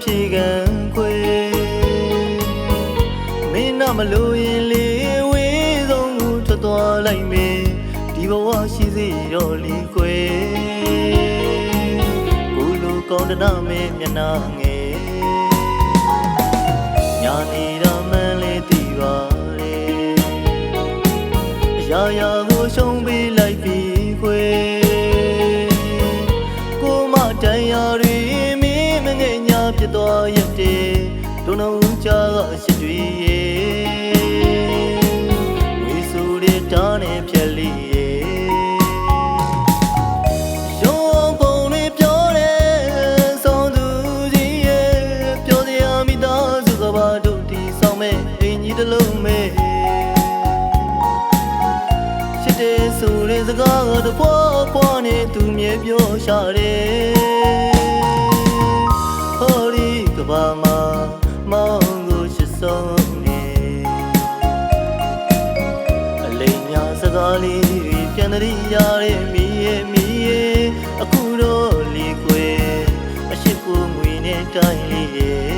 ဖြေခံခွေမင်းနာမလို့ရင်လေဝေးဆုံးကိုထွက်သွားလိုက်မေဒီဘဝရှိစေတော့လီခွေကိုလိုကောင်းတနာမင်းမျက်နှာငယ်ညာနေတာမှန်လေသိပါလေအရာရာကိုရှုံးပေးလိုက်ပြီခွေကိုမတန်ရာတွေမင်းမငယ်ညာပြတ်သွားရက်တဲ့တို့နှုတ်ချကအရှိတွေဝေဆိုတဲ့တားနဲ့ဖြက်လေးဆိုတဲ့စကားတော့ပွားပွားနဲ့သူမြေပြောရှာတယ်ဟောဒီကဘာမှာမောင်ကိုချစ်ဆုံးနေအလိမ်ညာစကားလေးပြန်တည်းရတဲ့မိရဲ့အခုတော့လီခွေအရှိကိုငွေနဲ့တိုင်းလေးရဲ့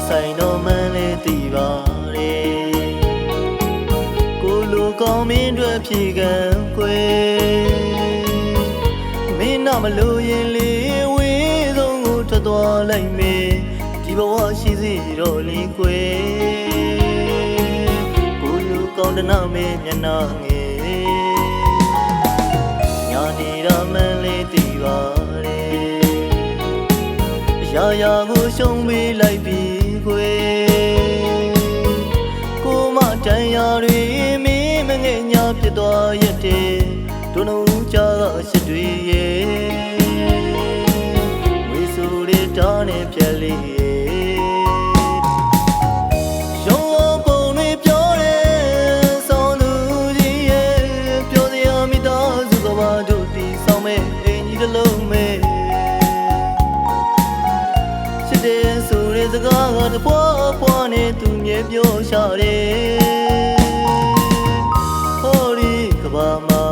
ဆိုင်တော့မှန်းလေသိပါလေကိုလိုကောင်းမင်းတွေဖြေခံခွေမင်းနာမလို့ရင်လေဝေးဆုံးကိုထွက်သွားလိုက်မေဒီဘဝရှိစီတော့လီခွေကိုလိုကောင်းတနာမင်းမျက်နှာငယ်ညာနေတာမှန်းလေသိပါလေအရာရာကိုရှုံးပေးလိုက်ပြီကိုမတန်ရာတွေမင်းမငယ်ညာပြတ်သွားရက်တဲ့တို့နှုတ်ချကအရှိတွေရဲ့ဝေဆိုတဲ့တားနဲ့ဖြက်လေးရုံးပုံတွေပြောတယ်ဆောင်းသူကြီးရဲ့ပြောစရာမိသားစုကဘာတို့တီဆောင်မဲ့အင်ကြီးတစ်လုံးမဲ့ဆိုတဲ့စကားကတပွားပွားနဲ့သူမြေပြောရှာတယ်ဟောဒီကဘာမှာ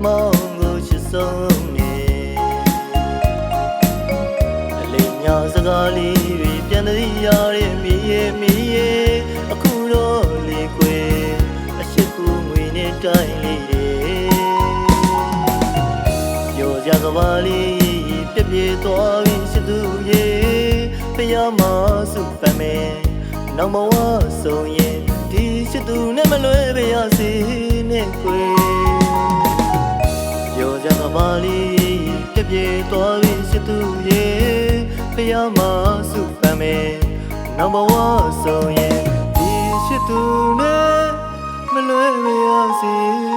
မောင်ကိုချစ်ဆုံးနေအလိမ်ညာစကားလေးတွေပြန်တည်းရတဲ့မိရဲ့အခုတော့လေခွေအရှိကိုငွေနဲ့တိုင်းလေးပြောကြကဘာလေးပြပြသွားပြီးရှိသူရဲ့ဖျားမစုပန်မယ်နောက်ဘဝဆိုရင်ဒီရှိသူနဲ့မလွဲပါရစေနဲ့ကွယ်ပြောကြကပါလိပြပြသွားပြီးရှိသူရဲ့ဖျားမစုပန်မယ်နောက်ဘဝဆိုရင်ဒီရှိသူနဲ့မလွဲပါရစေ